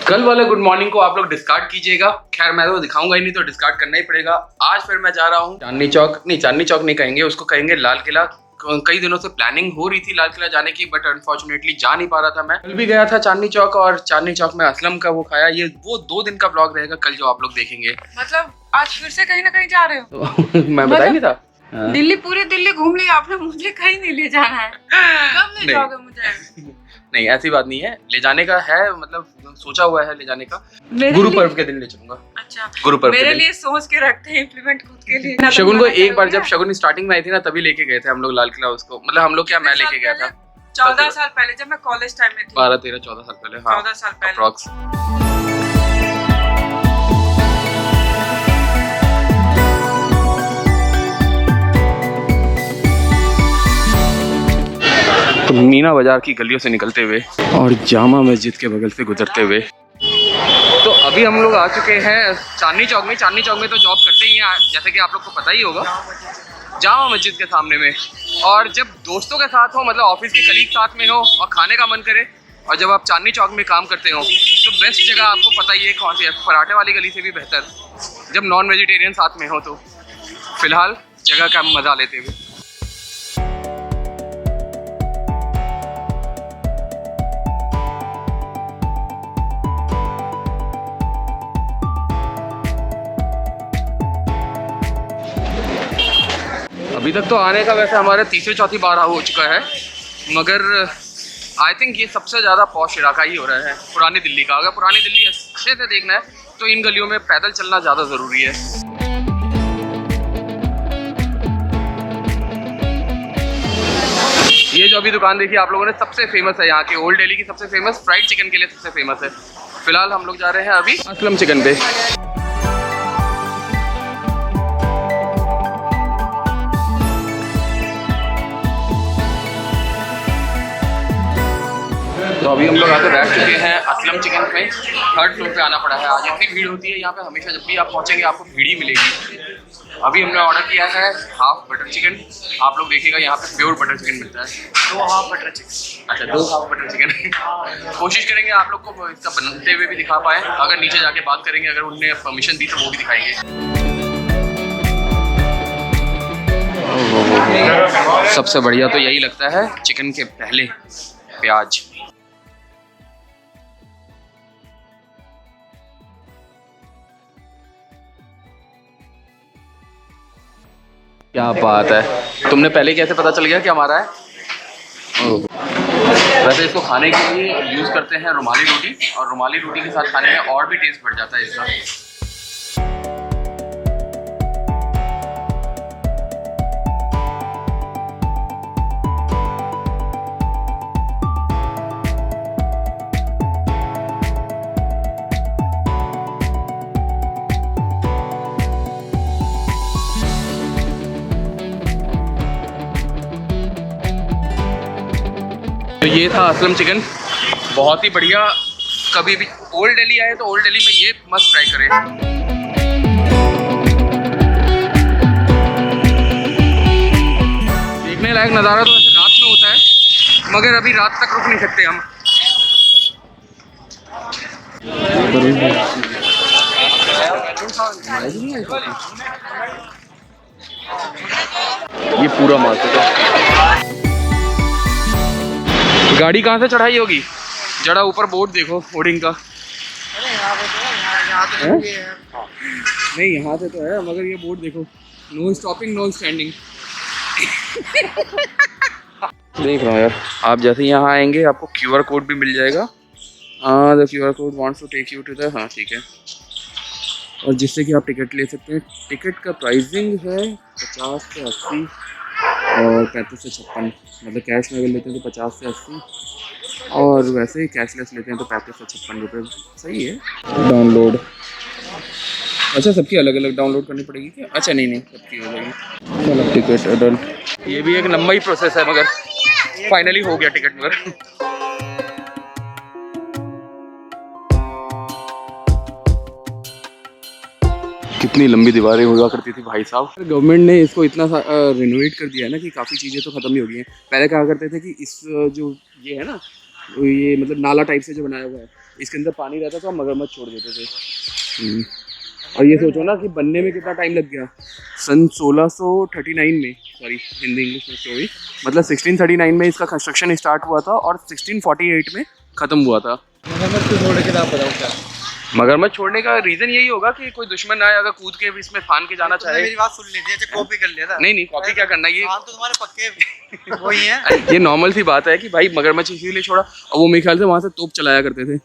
कल वाले good morning को आप लोग डिस्कार्ड कीजिएगा। खैर मैं तो दिखाऊंगा ही नहीं, तो डिस्कार्ड करना ही पड़ेगा। आज फिर मैं जा रहा हूँ चांदनी चौक नहीं कहेंगे उसको, कहेंगे लाल किला। कई दिनों से प्लानिंग हो रही थी लाल किला जाने की, बट अनफॉर्चुनेटली जा नहीं पा रहा था। मैं कल भी गया था चांदनी चौक, और चांदनी चौक में असलम का वो खाया। ये वो 2 दिन का ब्लॉग रहेगा कल जो आप लोग देखेंगे। मतलब आज फिर से कहीं ना कहीं जा रहे हो? तो मैं बताया नहीं था। दिल्ली, पूरी दिल्ली घूम ली आपने, मुझे कहीं नहीं ले जाना है। कब ले जाओगे मुझे? नहीं ऐसी बात नहीं है, ले जाने का है, मतलब सोचा हुआ है ले जाने का। गुरु पर्व के दिन ले चलूंगा। अच्छा, गुरु पर्व मेरे लिए सोच के रखते हैं, इम्प्लीमेंट खुद के लिए। शगुन को एक बार जब शगुन स्टार्टिंग में आई थी ना, तभी लेके गए थे हम लोग लाल किला उसको। मतलब हम लोग क्या, मैं लेके गया था 14 साल पहले, जब मैं कॉलेज टाइम में थी। 12, 13, 14 साल पहले। हाँ 14 साल पहले अप्रॉक्स। तो मीना बाजार की गलियों से निकलते हुए और जामा मस्जिद के बगल से गुजरते हुए, तो अभी हम लोग आ चुके हैं चांदनी चौक में। चांदनी चौक में तो जॉब करते ही हैं, जैसे कि आप लोग को पता ही होगा, जामा मस्जिद के सामने में। और जब दोस्तों के साथ हो, मतलब ऑफिस के कलीग साथ में हो और खाने का मन करे, और जब आप चांदनी चौक में काम करते हो, तो बेस्ट जगह आपको पता ही है कौन सी है। पराठे वाली गली से भी बेहतर जब नॉन वेजिटेरियन साथ में हो। तो फिलहाल जगह का मजा लेते हुए अभी तक तो आने का वैसे हमारे तीसरी चौथी बार हो चुका है, मगर आई थिंक ये सबसे ज़्यादा पॉश इलाका ही हो रहा है पुरानी दिल्ली का। अगर पुरानी दिल्ली अच्छे से देखना है तो इन गलियों में पैदल चलना ज़्यादा ज़रूरी है। ये जो अभी दुकान देखी आप लोगों ने, सबसे फेमस है यहाँ की, ओल्ड दिल्ली की सबसे फेमस, फ्राइड चिकन के लिए सबसे फेमस है। फिलहाल हम लोग जा रहे हैं अभी असलम चिकन पे। तो अभी हम लोग आकर बैठ चुके हैं असलम चिकन पे। 3rd फ्लोर पे आना पड़ा है आज। इतनी भीड़ होती है यहाँ पे हमेशा, जब भी आप पहुँचेंगे आपको भीड़ ही मिलेगी। अभी हमने ऑर्डर किया है हाफ बटर चिकन। आप लोग देखिएगा यहाँ पे प्योर बटर चिकन मिलता है। 2 हाफ बटर चिकन। अच्छा 2 हाफ बटर चिकन। कोशिश करेंगे आप लोग को इसका बनते हुए भी दिखा पाए। अगर नीचे जाके बात करेंगे, अगर उनने परमिशन दी तो वो भी दिखाएंगे। सबसे बढ़िया तो यही लगता है चिकन के पहले प्याज। क्या बात है, तुमने पहले कैसे पता चल गया कि हमारा है? वैसे इसको खाने के लिए यूज़ करते हैं रुमाली रोटी, और रुमाली रोटी के साथ खाने में और भी टेस्ट बढ़ जाता है इसका। तो ये था असलम चिकन, बहुत ही बढ़िया। कभी भी ओल्ड दिल्ली आए तो ओल्ड दिल्ली में ये मस्ट ट्राई करें। देखने लायक नज़ारा तो वैसे रात में होता है, मगर अभी रात तक रुक नहीं सकते हम। ये पूरा मार्केट है। गाड़ी कहाँ से चढ़ाई होगी? जरा ऊपर बोर्ड देखो होर्डिंग का। नहीं यहाँ से तो है, मगर ये बोर्ड देखो, नो स्टॉपिंग नो स्टैंडिंग। देख रहा हूँ यार, आप जैसे यहाँ आएंगे आपको QR कोड भी मिल जाएगा। The QR code wants to take you to the, हाँ ठीक है, और जिससे कि आप टिकट ले सकते हैं। टिकट का प्राइसिंग है 50 से 80 और 35 से 56। मतलब कैश में अगर लेते हैं तो 50 से 80, और वैसे ही कैशलेस लेते हैं तो 35 से 56 रुपये। सही है। डाउनलोड, अच्छा सबकी अलग अलग डाउनलोड करनी पड़ेगी क्या? अच्छा नहीं सबकी अलग ही। टिकट अडल्ट, ये भी एक लंबा ही प्रोसेस है, मगर फाइनली हो गया टिकट। मगर कितनी लंबी दीवारें हुआ करती थी भाई साहब। गवर्नमेंट ने इसको इतना रिनोवेट कर दिया है ना कि काफ़ी चीज़ें तो ख़त्म ही हो गई हैं। पहले कहा करते थे कि इस जो ये है ना, ये मतलब नाला टाइप से जो बनाया हुआ है, इसके अंदर पानी रहता तो हम मगरमच्छ छोड़ देते थे। और ये सोचो ना कि बनने में कितना टाइम लग गया। सन 1639 में, सॉरी हिंदी इंग्लिश में सॉरी, मतलब 1639 में इसका कंस्ट्रक्शन स्टार्ट हुआ था और 1648 में ख़त्म हुआ था। मगरमच्छ छोड़ने का रीज़न यही होगा कि कोई दुश्मन आए अगर कूद के भी इसमें फान के जाना चाहे। मेरी बात सुन लीजिए, अच्छा कॉपी कर लिया था। नहीं कॉपी क्या करना, ये तो तुम्हारे पक्के वही है। ये नॉर्मल सी बात है कि भाई मगरमच्छ इसीलिए छोड़ा। और वो मेरे ख्याल से वहाँ से तोप चलाया करते थे,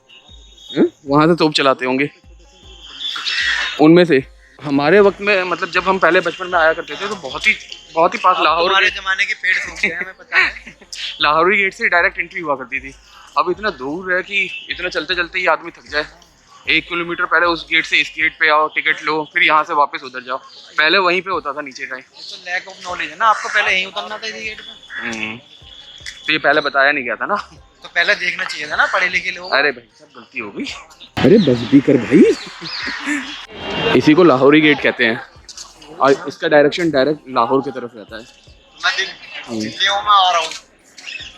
वहाँ से तोप चलाते होंगे उनमें से। हमारे वक्त में मतलब जब हम पहले बचपन में आया करते थे तो बहुत ही पास लाहौर, हमारे जमाने के पेड़ सूख गए हमें पता है। लाहौरी गेट से डायरेक्ट एंट्री हुआ करती थी। अब इतना दूर है कि इतना चलते चलते ही आदमी थक जाए। 1 किलोमीटर पहले उस गेट से इस गेट पे आओ, टिकट लो, फिर यहाँ से वापस उधर जाओ। पहले वहीं पे होता था नीचे का ही। तो लैक ऑफ नॉलेज है ना, आपको पहले यहीं उतरना था इसी गेट पे। तो ये पहले बताया नहीं गया था ना, तो पहले देखना चाहिए था ना पढ़े लिखे लोग। अरे भाई सब गलती हो गई। अरे बस भी कर भाई। इसी को लाहौरी गेट कहते हैं और इसका डायरेक्शन डायरेक्ट लाहौर की तरफ रहता है। मैं दिल्लियों में आ रहा हूँ।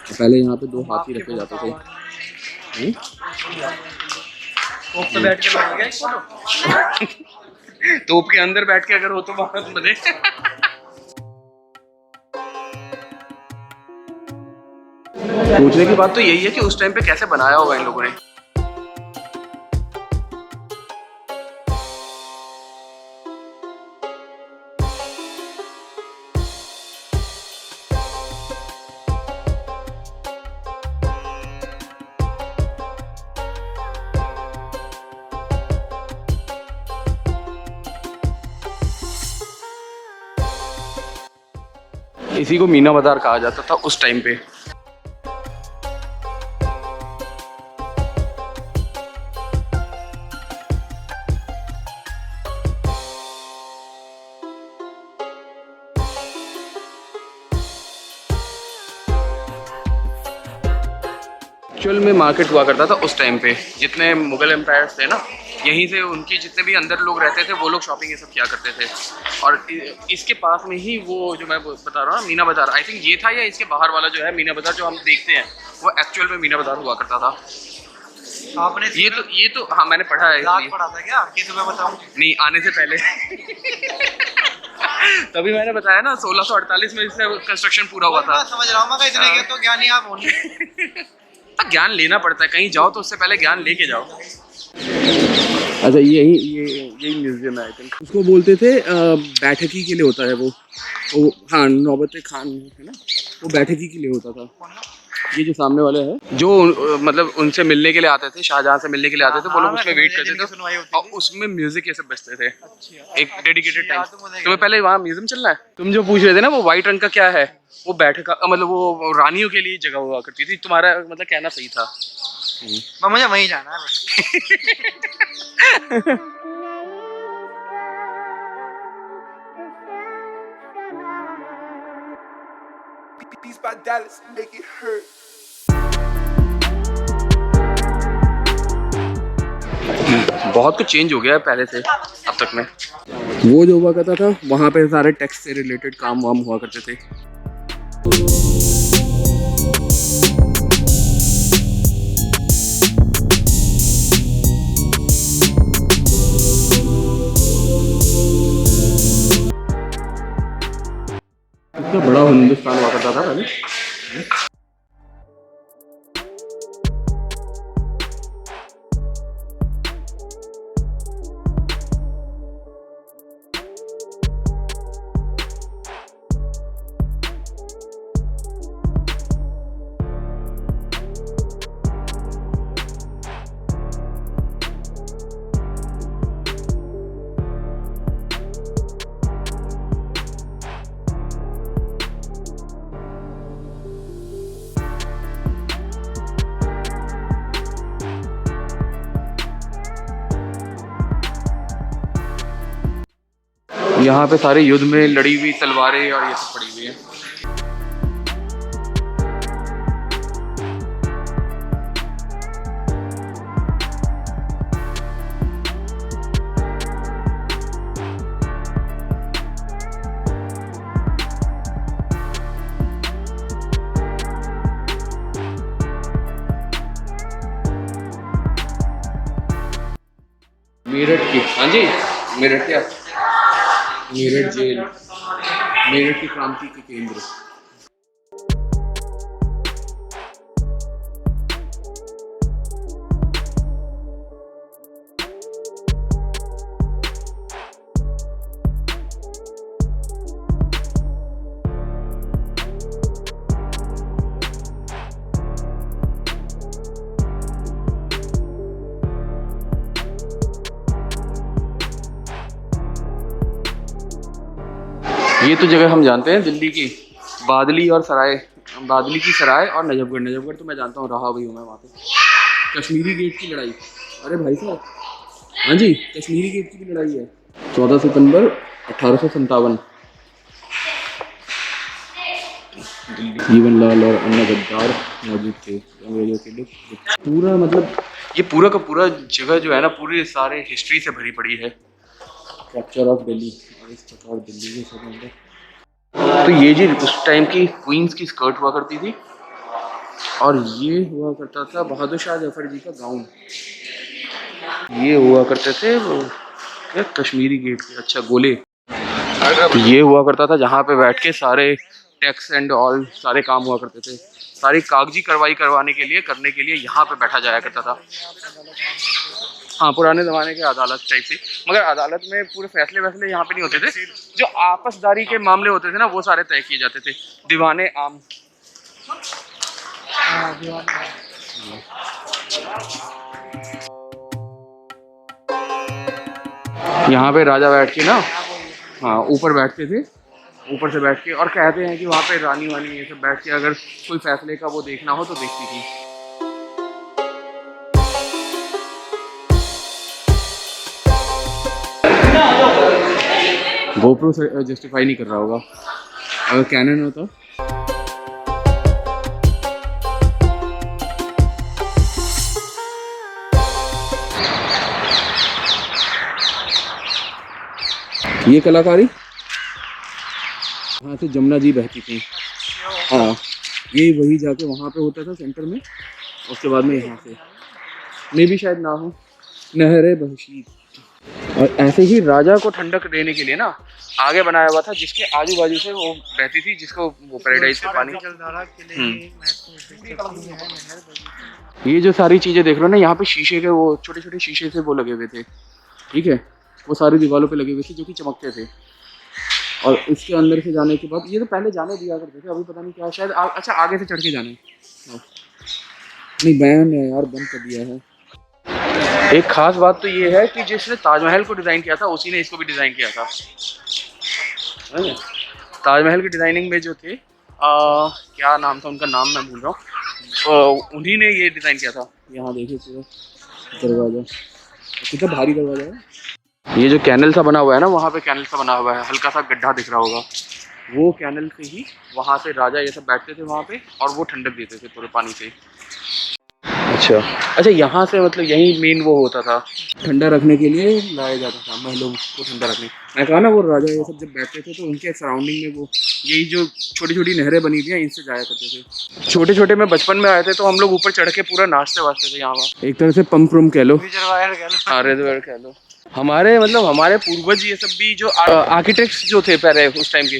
पहले यहाँ पे 2 हाथी रखे जाते थे। तोप पे बैठ के लोगे क्या? तोप के अंदर बैठ के अगर हो तो बहुत मजे। पूछने की बात तो यही है कि उस टाइम पे कैसे बनाया होगा इन लोगों ने। इसी को मीना बाजार कहा जाता था उस टाइम पे। एक्चुअल में मार्केट हुआ करता था उस टाइम पे। जितने मुगल एम्पायर्स थे ना, यहीं से उनकी जितने भी अंदर लोग रहते थे वो लोग शॉपिंग ये सब किया करते थे। और इसके पास में ही वो जो मैं बता रहा हूँ मीना बाजार, आई थिंक ये था, या इसके बाहर वाला जो है मीना बाजार जो हम देखते हैं वो एक्चुअल में मीना बाजार हुआ करता था। आपने ये तो हाँ मैंने पढ़ा है। पढ़ा था क्या? किस मैं बताऊँ? नहीं, आने से पहले। तभी मैंने बताया ना 1648 में इससे कंस्ट्रक्शन पूरा हुआ था। समझ रहा हूँ मैं, इतने के तो ज्ञानी आप होंगे। ज्ञान लेना पड़ता है, कहीं जाओ तो उससे पहले ज्ञान लेके जाओ। अच्छा यही म्यूजियम है आई थिंक। उसको बोलते थे बैठकी के लिए होता है वो हाँ, नौबत खान है ना, वो बैठकी के लिए होता था। ये जो सामने वाले हैं जो मतलब उनसे मिलने के लिए आते थे, शाहजहां से मिलने के लिए आते थे, वो लोग उसमें वेट करते थे और उसमें म्यूजिक ये सब बजते थे। एक डेडिकेटेड टाइम। तुम्हें पहले वहाँ म्यूजियम चलना है। तुम जो पूछ रहे थे ना वो व्हाइट रंग का क्या है, वो बैठक मतलब वो रानियों के लिए जगह हुआ करती थी। तुम्हारा मतलब कहना सही था। मुझे वहीं जाना है बस। बहुत कुछ चेंज हो गया है पहले से अब तक में। वो जो हुआ करता था वहाँ पे सारे टैक्स से रिलेटेड काम वाम हुआ करते थे। इतना बड़ा हिंदुस्तान हुआ करता था पहले। यहाँ पे सारे युद्ध में लड़ी हुई तलवारें और ये सब पड़ी हुई हैं। मेरठ की, हाँ जी, मेरठ क्या, मेरठ जेल, मेरठ की क्रांति के केंद्र। ये तो जगह हम जानते हैं दिल्ली की, बादली और सराय, बादली की सराय और नजफगढ़। नजफगढ़ तो मैं जानता हूँ, रहा भी हूँ मैं वहाँ पे। कश्मीरी गेट की लड़ाई, अरे भाई साहब, हाँ जी, कश्मीरी गेट की भी लड़ाई है। 14 सितंबर 1857, जीवनलाल और अन्ना गद्दार मौजूद थे अंग्रेजों के लिए। पूरा मतलब ये पूरा का पूरा जगह जो है ना, पूरी सारे हिस्ट्री से भरी पड़ी है। कैप्चर ऑफ दिल्ली, और इस प्रकार दिल्ली के सब अंदर। तो ये जी उस टाइम की क्वींस की स्कर्ट हुआ करती थी, और ये हुआ करता था बहादुर शाह जफर जी का गाउन। ये हुआ करते थे वो कश्मीरी गेट के, अच्छा गोले। तो ये हुआ करता था जहाँ पे बैठ के सारे टैक्स एंड ऑल सारे काम हुआ करते थे, सारी कागजी कार्रवाई करने के लिए यहाँ पे बैठा जाया करता था। हाँ, पुराने ज़माने के अदालत टाइप से, मगर अदालत में पूरे फैसले वैसले यहाँ पे नहीं होते थे। जो आपसदारी के मामले होते थे ना, वो सारे तय किए जाते थे। दीवाने आम, यहाँ पे राजा बैठ के ना, हाँ, ऊपर बैठते थे, ऊपर से बैठ के, और कहते हैं कि वहाँ पे रानी वानी ये सब बैठ के अगर कोई फैसले का वो देखना हो तो देखती थी। गोप्रो से जस्टिफाई नहीं कर रहा होगा, अगर कैनन होता। ये कलाकारी, यहाँ से जमुना जी बहती थी। हाँ, ये वही जाके वहाँ पे होता था सेंटर में, उसके बाद में यहाँ से मे भी शायद ना हो, नहरे बहशीत। और ऐसे ही राजा को ठंडक देने के लिए ना आगे बनाया हुआ था, जिसके आजू बाजू से वो बहती थी, जिसको वो पैराडाइज से पानी। ये जो सारी चीजें देख रहे हो ना, यहाँ पे शीशे के वो छोटे छोटे शीशे से वो लगे हुए थे, ठीक है, वो सारी दीवारों पे लगे हुए थे जो कि चमकते थे। और इसके अंदर से जाने के बाद, ये तो पहले जाने दिया करते थे, अभी पता नहीं क्या, शायद अच्छा आगे से चढ़ के जाने, नहीं बैन है यार, बंद कर दिया है। एक खास बात तो ये है कि जिसने ताजमहल को डिज़ाइन किया था, उसी ने इसको भी डिज़ाइन किया था। ताजमहल की डिज़ाइनिंग में जो थे, क्या नाम था उनका, नाम मैं भूल रहा हूँ, उन्हीं ने ये डिज़ाइन किया था। यहाँ देखिए पूरा दरवाज़ा, कितना भारी दरवाज़ा है। ये जो कैनल सा बना हुआ है ना, वहाँ पे कैनल सा बना हुआ है, हल्का सा गड्ढा दिख रहा होगा, वो कैनल से ही वहाँ से राजा ये सब बैठते थे वहाँ पे, और वो ठंडक देते थे पूरे पानी से। अच्छा अच्छा, यहाँ से मतलब यही मेन वो होता था, ठंडा रखने के लिए लाया जाता था महलों को ठंडा रखने। मैं कहा ना, वो राजा ये सब जब बैठते थे तो उनके सराउंडिंग में वो यही जो छोटी छोटी नहरें बनी हुई हैं, इनसे जाया करते थे। छोटे छोटे में बचपन में आए थे तो हम लोग ऊपर चढ़ के पूरा नाचते वाचते थे यहाँ, एक तरह से पंप रूम कह लो, रिजर्वायर कह लो। हमारे मतलब हमारे पूर्वज ये सब भी जो आर्किटेक्ट्स जो थे पहले उस टाइम के,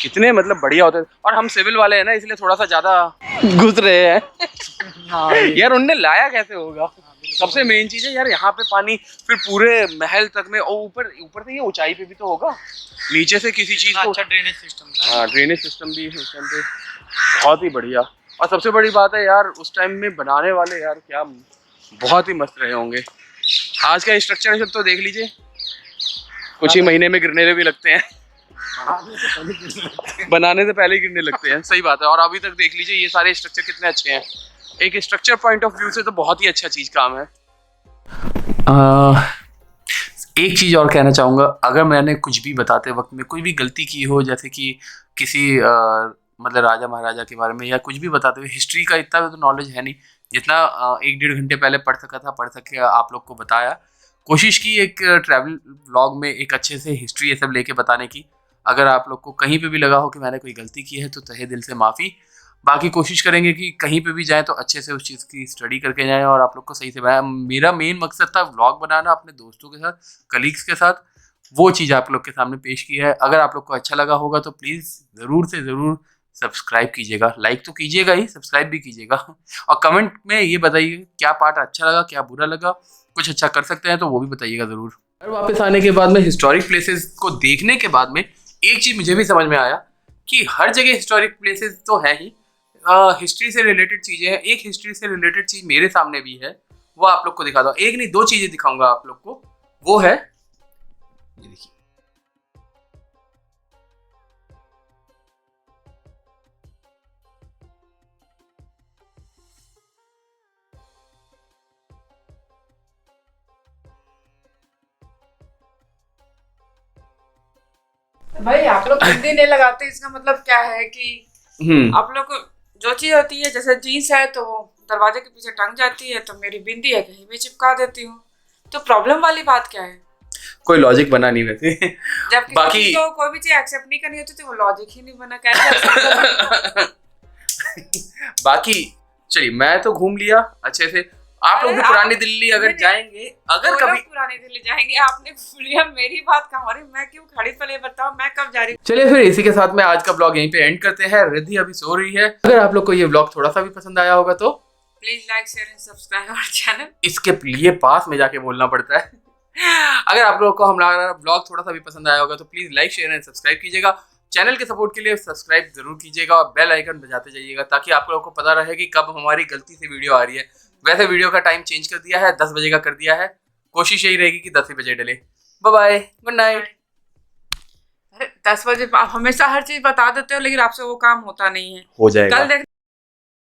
कितने मतलब बढ़िया होते थे। और हम सिविल वाले हैं ना, इसलिए थोड़ा सा ज़्यादा घुस रहे हैं। यार उनने लाया कैसे होगा, सबसे मेन चीज़ है यार, यहाँ पे पानी फिर पूरे महल तक में, और ऊपर ऊपर से ये ऊंचाई पे भी तो होगा, नीचे से किसी चीज़ को। अच्छा ड्रेनेज सिस्टम, हाँ ड्रेनेज सिस्टम भी उस टाइम पे बहुत ही बढ़िया। और सबसे बड़ी बात है यार, उस टाइम में बनाने वाले यार क्या बहुत ही मस्त रहे होंगे। आज का स्ट्रक्चर सब तो देख लीजिए, कुछ ही महीने में गिरने भी लगते हैं, बनाने से पहले ही गिरने लगते हैं, सही बात है। और अभी तक देख लीजिए ये सारे स्ट्रक्चर कितने अच्छे हैं, एक स्ट्रक्चर पॉइंट ऑफ व्यू से तो बहुत ही अच्छा चीज़ काम है। एक चीज़ और कहना चाहूँगा, अगर मैंने कुछ भी बताते वक्त में कोई भी गलती की हो, जैसे कि किसी मतलब राजा महाराजा के बारे में या कुछ भी बताते हुए, हिस्ट्री का इतना तो नॉलेज है नहीं, जितना 1-1.5 घंटे पहले पढ़ सके आप लोग को बताया। कोशिश की एक ट्रैवल व्लॉग में एक अच्छे से हिस्ट्री ये सब लेके बताने की। अगर आप लोग को कहीं पे भी लगा हो कि मैंने कोई गलती की है तो तहे दिल से माफ़ी। बाकी कोशिश करेंगे कि कहीं पे भी जाएं तो अच्छे से उस चीज़ की स्टडी करके जाएं और आप लोग को सही से बनाएं। मेरा मेन मकसद था व्लॉग बनाना अपने दोस्तों के साथ, कलीग्स के साथ, वो चीज़ आप लोग के सामने पेश की है। अगर आप लोग को अच्छा लगा होगा तो प्लीज़ ज़रूर से ज़रूर सब्सक्राइब कीजिएगा, लाइक तो कीजिएगा ही, सब्सक्राइब भी कीजिएगा और कमेंट में ये बताइए क्या पार्ट अच्छा लगा, क्या बुरा लगा, कुछ अच्छा कर सकते हैं तो वो भी बताइएगा ज़रूर। और वापस आने के बाद में हिस्टोरिक प्लेसेस को देखने के बाद में एक चीज़ मुझे भी समझ में आया कि हर जगह हिस्टोरिक प्लेसेस तो है ही, हिस्ट्री से रिलेटेड चीज़ें हैं। एक हिस्ट्री से रिलेटेड चीज़ मेरे सामने भी है, वो आप लोग को दिखाता हूँ। एक नहीं, दो चीज़ें दिखाऊंगा आप लोग को। वो है ये देखिए, भाई आप लोग बिंदी नहीं लगाते, इसका मतलब क्या है कि आप लोग को जो चीज होती है, जैसे जीन्स है तो वो दरवाजे के पीछे टंग जाती है, तो मेरी बिंदी है कहीं भी चिपका देती हूँ, तो प्रॉब्लम वाली बात क्या है? कोई लॉजिक बना नहीं वैसे। जब बाकी किसी को कोई भी चीज एक्सेप्ट नहीं करनी होती तो वो लॉजिक ही नहीं बना, कैसे accept करेंगे? बाकी चलिए, मैं तो घूम लिया अच्छे से। आप लोग भी अरे पुरानी दिल्ली अगर जाएंगे, अगर वो कभी लोग पुरानी दिल्ली जाएंगे, आपने घूम लिया, मेरी बात कहाँ हो रही, मैं क्यों खड़ी? पहले बताओ मैं कब जा रही हूँ? चलिए फिर इसी के साथ में आज का ब्लॉग यहीं पे एंड करते हैं। रिद्धि अभी सो रही है। अगर आप लोग को ये ब्लॉग थोड़ा सा भी पसंद आया होगा तो please like share and subscribe our channel. इसके लिए पास में जाके बोलना पड़ता है। अगर आप लोगों को हमारा ब्लॉग थोड़ा सा भी पसंद आया होगा तो please like share and subscribe कीजिएगा। चैनल के सपोर्ट के लिए सब्सक्राइब जरूर कीजिएगा और बेल आइकन बजाते जाइएगा ताकि आप लोगों को पता रहे कि कब हमारी गलती से वीडियो आ रही है। वैसे वीडियो का टाइम चेंज कर दिया है, 10 बजे का कर दिया है। कोशिश यही रहेगी कि 10 ही बजे डले। Bye bye, good night. अरे 10 बजे आप हमेशा हर चीज बता देते हो, लेकिन आपसे वो काम होता नहीं है। हो जाएगा। कल देख